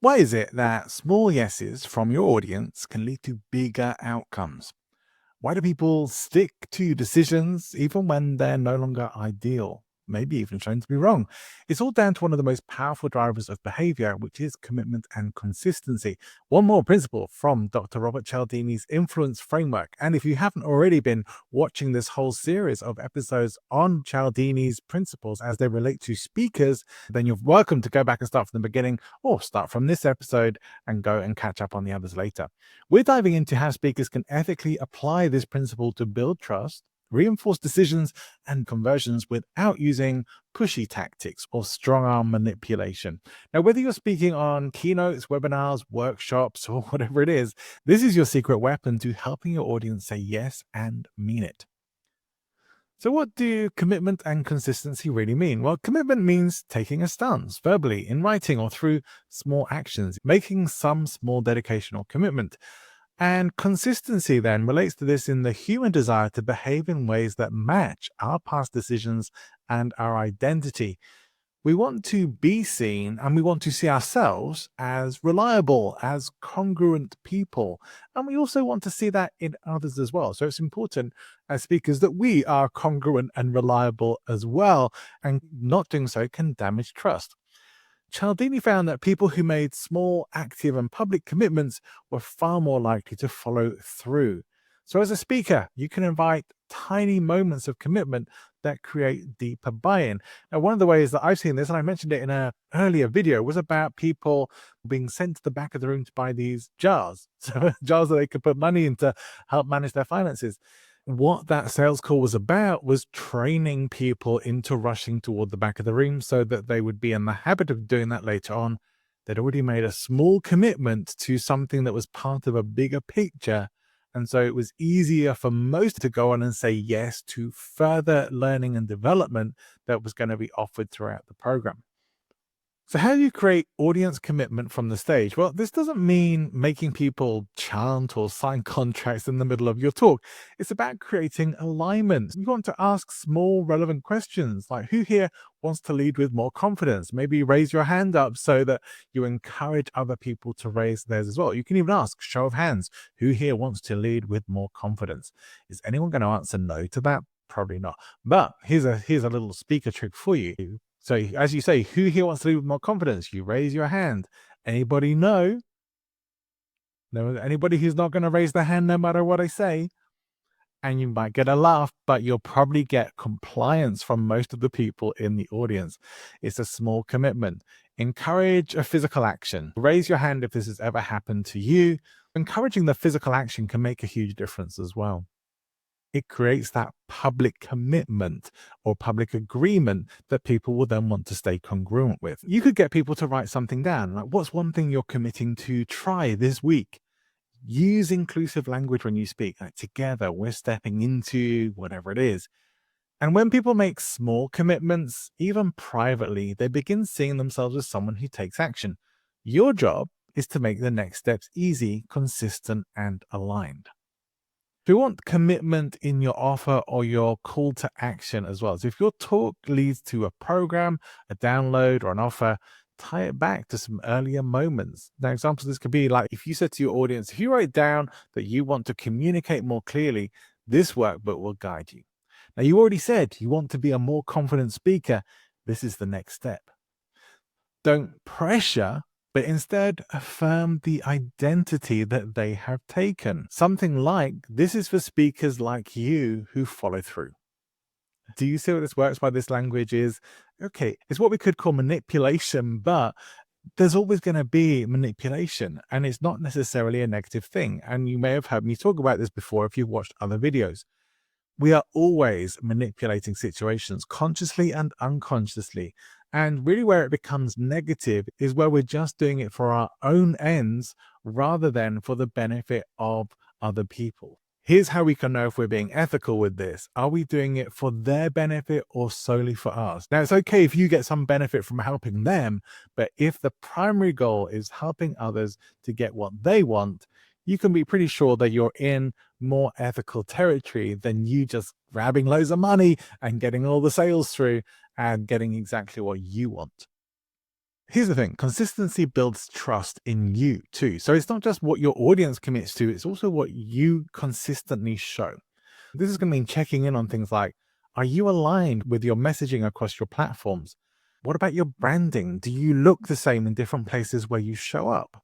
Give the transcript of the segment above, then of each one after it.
Why is it that small yeses from your audience can lead to bigger outcomes? Why do people stick to decisions even when they're no longer ideal? Maybe even shown to be wrong. It's all down to one of the most powerful drivers of behavior, which is commitment and consistency. One more principle from Dr. Robert Cialdini's influence framework. And if you haven't already been watching this whole series of episodes on Cialdini's principles as they relate to speakers, then you're welcome to go back and start from the beginning or start from this episode and go and catch up on the others later. We're diving into how speakers can ethically apply this principle to build trust, reinforce decisions and conversions without using pushy tactics or strong arm manipulation. Now, whether you're speaking on keynotes, webinars, workshops, or whatever it is, this is your secret weapon to helping your audience say yes and mean it. So, what do commitment and consistency really mean? Well, commitment means taking a stance verbally, in writing, or through small actions, making some small dedication or commitment. And consistency then relates to this in the human desire to behave in ways that match our past decisions and our identity. We want to be seen and we want to see ourselves as reliable, as congruent people. And we also want to see that in others as well. So it's important as speakers that we are congruent and reliable as well. And not doing so can damage trust. Cialdini found that people who made small, active, and public commitments were far more likely to follow through. So, as a speaker, you can invite tiny moments of commitment that create deeper buy in. Now, one of the ways that I've seen this, and I mentioned it in an earlier video, was about people being sent to the back of the room to buy these jars. So, jars that they could put money in to help manage their finances. What that sales call was about was training people into rushing toward the back of the room so that they would be in the habit of doing that later on. They'd already made a small commitment to something that was part of a bigger picture. And so it was easier for most to go on and say yes to further learning and development that was going to be offered throughout the program. So, how do you create audience commitment from the stage? Well, this doesn't mean making people chant or sign contracts in the middle of your talk. It's about creating alignment. You want to ask small, relevant questions like who here wants to lead with more confidence? Maybe raise your hand up so that you encourage other people to raise theirs as well. You can even ask, show of hands, who here wants to lead with more confidence? Is anyone going to answer no to that? Probably not. But here's a little speaker trick for you. So as you say, who here wants to lead with more confidence? You raise your hand. Anybody no? No, anybody who's not going to raise their hand no matter what I say? And you might get a laugh, but you'll probably get compliance from most of the people in the audience. It's a small commitment. Encourage a physical action. Raise your hand if this has ever happened to you. Encouraging the physical action can make a huge difference as well. It creates that public commitment or public agreement that people will then want to stay congruent with. You could get people to write something down, like what's one thing you're committing to try this week? Use inclusive language when you speak, like together we're stepping into whatever it is. And when people make small commitments, even privately, they begin seeing themselves as someone who takes action. Your job is to make the next steps easy, consistent, and aligned. Do you want commitment in your offer or your call to action as well? So if your talk leads to a program, a download, or an offer, tie it back to some earlier moments. Now, examples this could be like if you said to your audience, if you write down that you want to communicate more clearly, this workbook will guide you. Now, you already said you want to be a more confident speaker. This is the next step. Don't pressure, but instead affirm the identity that they have taken. Something like, this is for speakers like you who follow through. Do you see what this works by this language is? Okay, it's what we could call manipulation, but there's always going to be manipulation, and it's not necessarily a negative thing. And you may have heard me talk about this before if you've watched other videos. We are always manipulating situations consciously and unconsciously. And really, where it becomes negative is where we're just doing it for our own ends rather than for the benefit of other people. Here's how we can know if we're being ethical with this. Are we doing it for their benefit or solely for us? Now, it's okay if you get some benefit from helping them, but if the primary goal is helping others to get what they want, you can be pretty sure that you're in more ethical territory than you just grabbing loads of money and getting all the sales through and getting exactly what you want. Here's the thing, consistency builds trust in you too. So it's not just what your audience commits to, it's also what you consistently show. This is going to mean checking in on things like, are you aligned with your messaging across your platforms? What about your branding? Do you look the same in different places where you show up?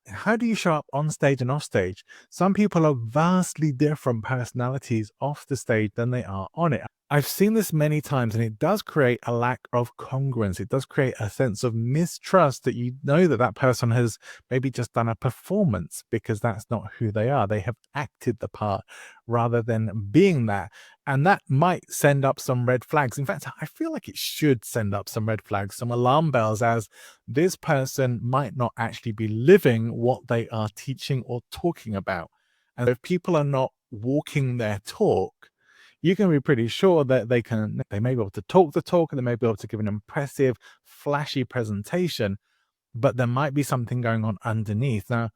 How do you show up on stage and off stage? Some people are vastly different personalities off the stage than they are on it. I've seen this many times, and it does create a lack of congruence. It does create a sense of mistrust that you know that that person has maybe just done a performance because that's not who they are. They have acted the part rather than being that. And that might send up some red flags. In fact, I feel like it should send up some red flags, some alarm bells, as this person might not actually be living what they are teaching or talking about. And if people are not walking their talk, you can be pretty sure that they may be able to talk the talk and they may be able to give an impressive, flashy presentation, but there might be something going on underneath. Now,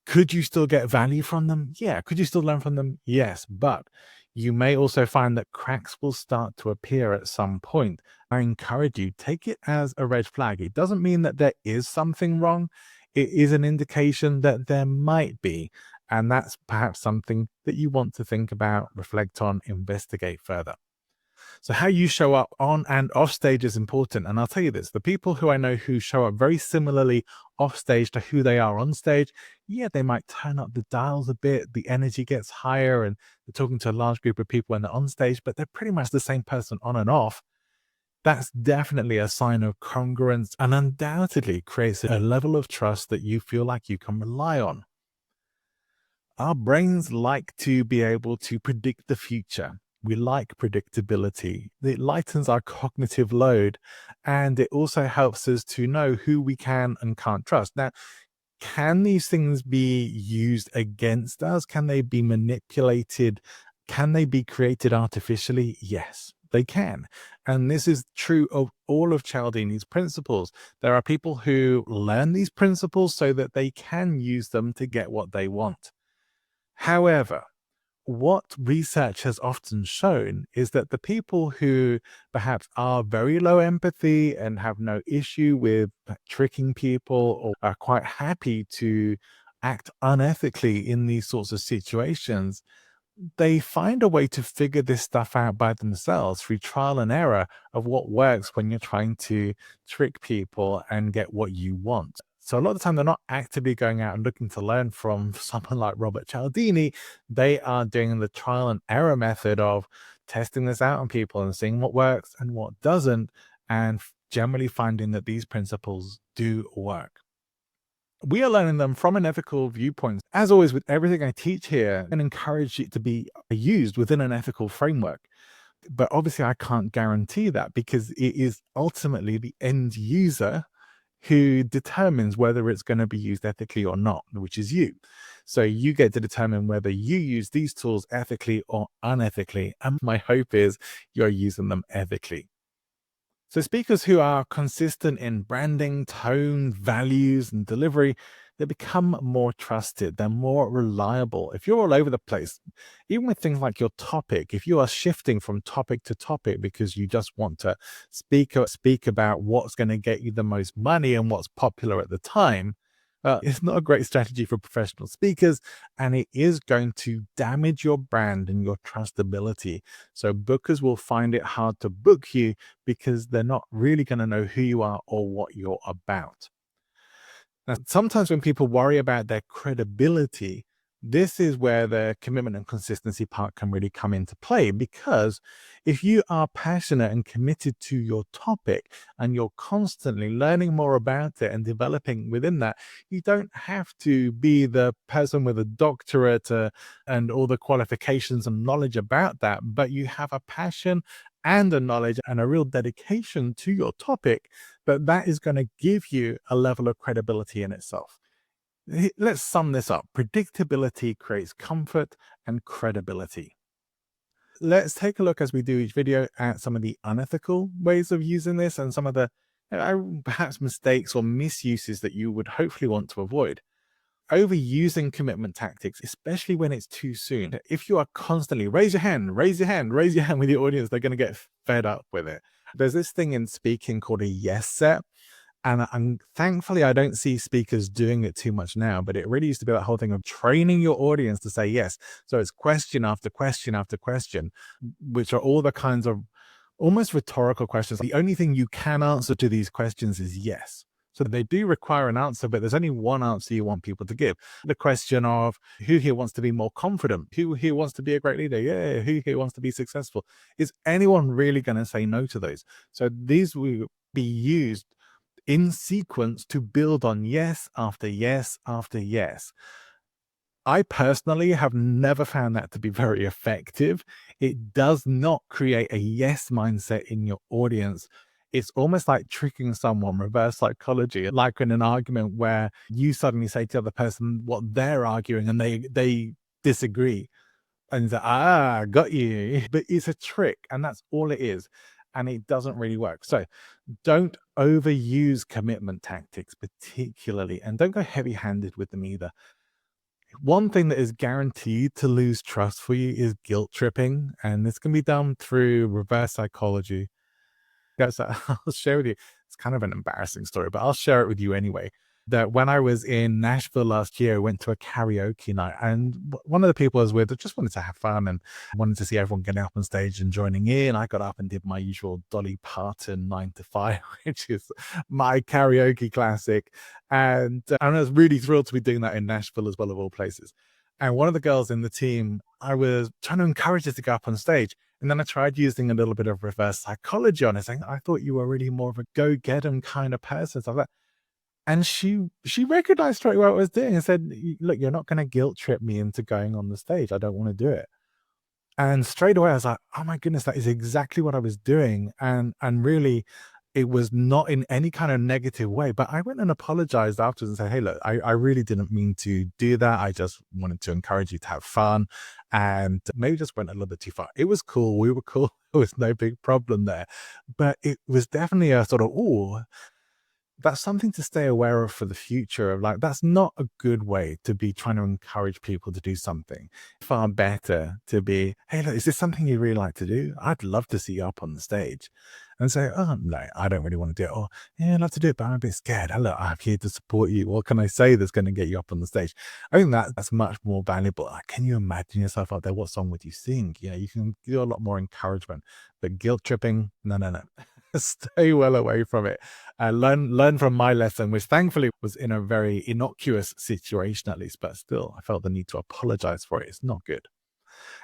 could you still get value from them? Yeah. Could you still learn from them? Yes. But you may also find that cracks will start to appear at some point. I encourage you, take it as a red flag. It doesn't mean that there is something wrong. It is an indication that there might be. And that's perhaps something that you want to think about, reflect on, investigate further. So how you show up on and off stage is important. And I'll tell you this, the people who I know who show up very similarly off stage to who they are on stage, yeah, they might turn up the dials a bit, the energy gets higher, and they're talking to a large group of people when they're on stage, but they're pretty much the same person on and off. That's definitely a sign of congruence and undoubtedly creates a level of trust that you feel like you can rely on. Our brains like to be able to predict the future. We like predictability. It lightens our cognitive load, and it also helps us to know who we can and can't trust. Now, can these things be used against us? Can they be manipulated? Can they be created artificially? Yes, they can. And this is true of all of Cialdini's principles. There are people who learn these principles so that they can use them to get what they want. However, what research has often shown is that the people who perhaps are very low empathy and have no issue with tricking people or are quite happy to act unethically in these sorts of situations, they find a way to figure this stuff out by themselves through trial and error of what works when you're trying to trick people and get what you want. So a lot of the time they're not actively going out and looking to learn from someone like Robert Cialdini. They are doing the trial and error method of testing this out on people and seeing what works and what doesn't, and generally finding that these principles do work. We are learning them from an ethical viewpoint. As always, with everything I teach here, and encourage it to be used within an ethical framework. But obviously, I can't guarantee that because it is ultimately the end user who determines whether it's going to be used ethically or not, which is you. So you get to determine whether you use these tools ethically or unethically. And my hope is you're using them ethically. So speakers who are consistent in branding, tone, values, and delivery, they become more trusted. They're more reliable. If you're all over the place, even with things like your topic, if you are shifting from topic to topic because you just want to speak about what's going to get you the most money and what's popular at the time, it's not a great strategy for professional speakers, and it is going to damage your brand and your trustability. So bookers will find it hard to book you because they're not really going to know who you are or what you're about. Now, sometimes when people worry about their credibility, this is where the commitment and consistency part can really come into play, because if you are passionate and committed to your topic and you're constantly learning more about it and developing within that, you don't have to be the person with a doctorate and all the qualifications and knowledge about that, but you have a passion and a knowledge and a real dedication to your topic, that is going to give you a level of credibility in itself. Let's sum this up. Predictability creates comfort and credibility. Let's take a look as we do each video at some of the unethical ways of using this and some of the perhaps mistakes or misuses that you would hopefully want to avoid. Overusing commitment tactics, especially when it's too soon. If you are constantly raise your hand, raise your hand, raise your hand with your audience, they're going to get fed up with it. There's this thing in speaking called a yes set. And thankfully, I don't see speakers doing it too much now, but it really used to be that whole thing of training your audience to say yes. So it's question after question after question, which are all the kinds of almost rhetorical questions. The only thing you can answer to these questions is yes. So they do require an answer, but there's only one answer you want people to give. The question of who here wants to be more confident, who here wants to be a great leader, yeah, who here wants to be successful. Is anyone really going to say no to those? So these will be used in sequence to build on yes after yes after yes. I personally have never found that to be very effective. It does not create a yes mindset in your audience. It's almost like tricking someone, reverse psychology, like in an argument where you suddenly say to the other person what they're arguing and they disagree. And it's like, got you. But it's a trick, and that's all it is. And it doesn't really work. So don't overuse commitment tactics, particularly, and don't go heavy handed with them either. One thing that is guaranteed to lose trust for you is guilt tripping, and this can be done through reverse psychology. Guys, I'll share with you. It's kind of an embarrassing story, but I'll share it with you anyway. That when I was in Nashville last year, I went to a karaoke night, and one of the people I was with just wanted to have fun and wanted to see everyone getting up on stage and joining in. I got up and did my usual Dolly Parton 9 to 5, which is my karaoke classic. And I was really thrilled to be doing that in Nashville as well, of all places. And one of the girls in the team, I was trying to encourage her to go up on stage. And then I tried using a little bit of reverse psychology on it, saying, I thought you were really more of a go get 'em kind of person, stuff like that. And she recognized straight what I was doing and said, Look, you're not going to guilt trip me into going on the stage. I don't want to do it. And straight away I was like, oh my goodness, that is exactly what I was doing. And really it was not in any kind of negative way. But I went and apologized afterwards and said, hey, look, I really didn't mean to do that. I just wanted to encourage you to have fun and maybe just went a little bit too far. It was cool. We were cool. There was no big problem there. But it was definitely a sort of, oh, that's something to stay aware of for the future of like that's not a good way to be trying to encourage people to do something. Far better to be, hey, look, is this something you really like to do? I'd love to see you up on the stage. And say, oh no, I don't really want to do it. Or yeah, I'd love to do it, but I'm a bit scared. Look, I'm here to support you. What can I say that's going to get you up on the stage? I think that's much more valuable. Like, can you imagine yourself up there? What song would you sing? You know, you can do a lot more encouragement. But guilt tripping, no, no, no. Stay well away from it. Learn from my lesson, which thankfully was in a very innocuous situation, at least, but still, I felt the need to apologize for it. It's not good.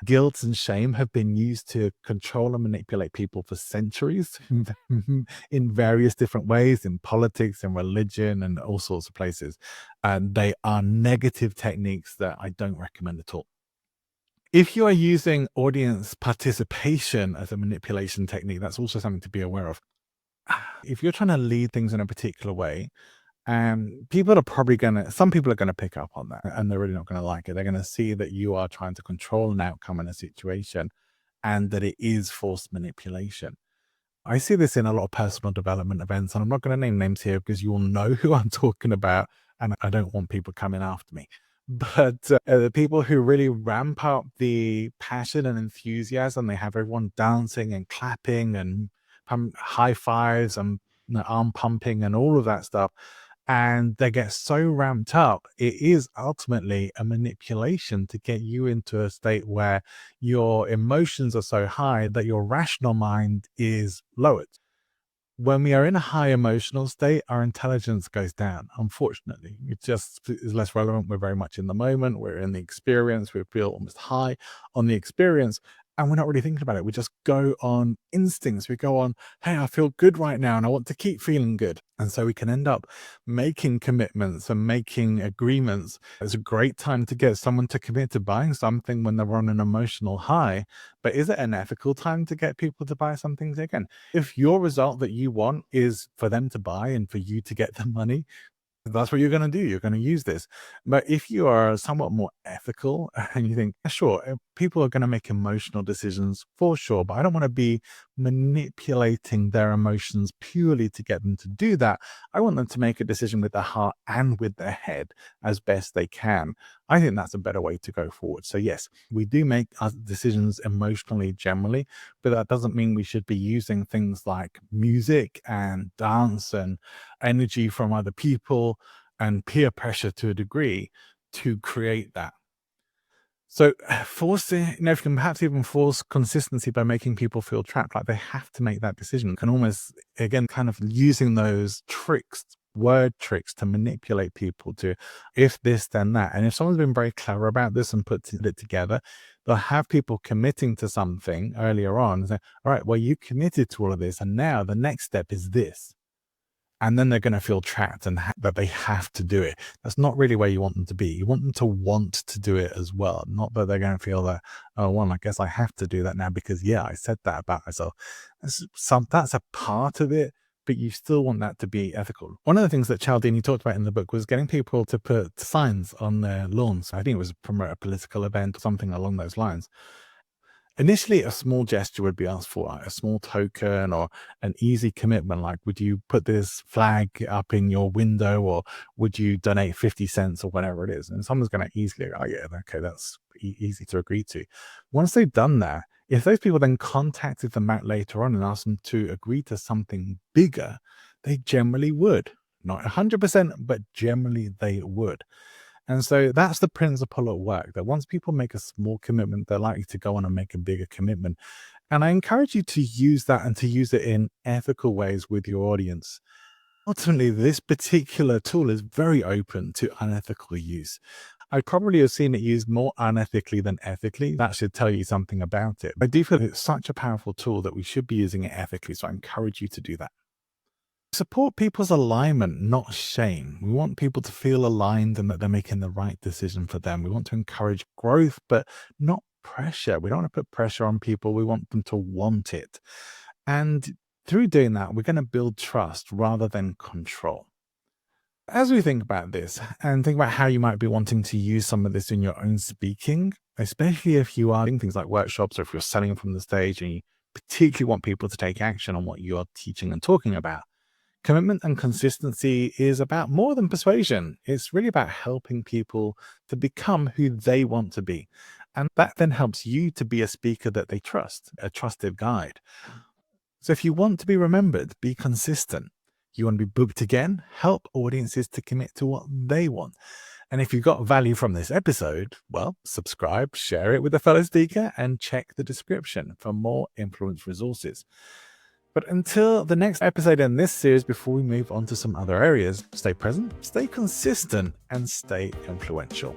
Guilt and shame have been used to control and manipulate people for centuries in various different ways, in politics and religion and all sorts of places. And they are negative techniques that I don't recommend at all. If you are using audience participation as a manipulation technique, that's also something to be aware of. If you're trying to lead things in a particular way, people are probably some people are gonna pick up on that and they're really not gonna like it. They're gonna see that you are trying to control an outcome in a situation and that it is forced manipulation. I see this in a lot of personal development events, and I'm not gonna name names here because you will know who I'm talking about, and I don't want people coming after me. But the people who really ramp up the passion and enthusiasm, they have everyone dancing and clapping and high fives and arm pumping and all of that stuff. And they get so ramped up, it is ultimately a manipulation to get you into a state where your emotions are so high that your rational mind is lowered. When we are in a high emotional state, our intelligence goes down, unfortunately. It just is less relevant. We're very much in the moment. We're in the experience. We feel almost high on the experience. And we're not really thinking about it. We just go on instincts. We go on, hey, I feel good right now and I want to keep feeling good. And so we can end up making commitments and making agreements. It's a great time to get someone to commit to buying something when they're on an emotional high. But is it an ethical time to get people to buy something again? If your result that you want is for them to buy and for you to get the money, that's what you're going to do. You're going to use this. But if you are somewhat more ethical and you think, sure, People are going to make emotional decisions for sure, but I don't want to be manipulating their emotions purely to get them to do that. I want them to make a decision with their heart and with their head as best they can. I think that's a better way to go forward. So yes, we do make our decisions emotionally generally, but that doesn't mean we should be using things like music and dance and energy from other people and peer pressure to a degree to create that. So forcing, if you can perhaps even force consistency by making people feel trapped, like they have to make that decision, can almost, again, kind of using those tricks, word tricks to manipulate people to, if this, then that. And if someone's been very clever about this and put it together, they'll have people committing to something earlier on and say, all right, well, you committed to all of this. And now the next step is this. And then they're going to feel trapped and that they have to do it. That's not really where you want them to be. You want them to want to do it as well. Not that they're going to feel that, oh, well, I guess I have to do that now because, yeah, I said that about myself. That's a part of it, but you still want that to be ethical. One of the things that Cialdini talked about in the book was getting people to put signs on their lawns. I think it was promote a political event or something along those lines. Initially, a small gesture would be asked for, like a small token or an easy commitment. Like, would you put this flag up in your window or would you donate 50 cents or whatever it is? And someone's going to easily go, oh, yeah, okay, that's easy to agree to. Once they've done that, if those people then contacted them out later on and asked them to agree to something bigger, they generally would. Not 100%, but generally they would. And so that's the principle at work, that once people make a small commitment, they're likely to go on and make a bigger commitment. And I encourage you to use that and to use it in ethical ways with your audience. Ultimately, this particular tool is very open to unethical use. I probably have seen it used more unethically than ethically. That should tell you something about it. I do feel it's such a powerful tool that we should be using it ethically. So I encourage you to do that. Support people's alignment, not shame. We want people to feel aligned and that they're making the right decision for them. We want to encourage growth, but not pressure. We don't want to put pressure on people. We want them to want it. And through doing that, we're going to build trust rather than control. As we think about this and think about how you might be wanting to use some of this in your own speaking, especially if you are doing things like workshops or if you're selling from the stage and you particularly want people to take action on what you're teaching and talking about, commitment and consistency is about more than persuasion. It's really about helping people to become who they want to be. And that then helps you to be a speaker that they trust, a trusted guide. So if you want to be remembered, be consistent. You want to be booked again, help audiences to commit to what they want. And if you got value from this episode, well, subscribe, share it with a fellow speaker, and check the description for more influence resources. But until the next episode in this series, before we move on to some other areas, stay present, stay consistent, and stay influential.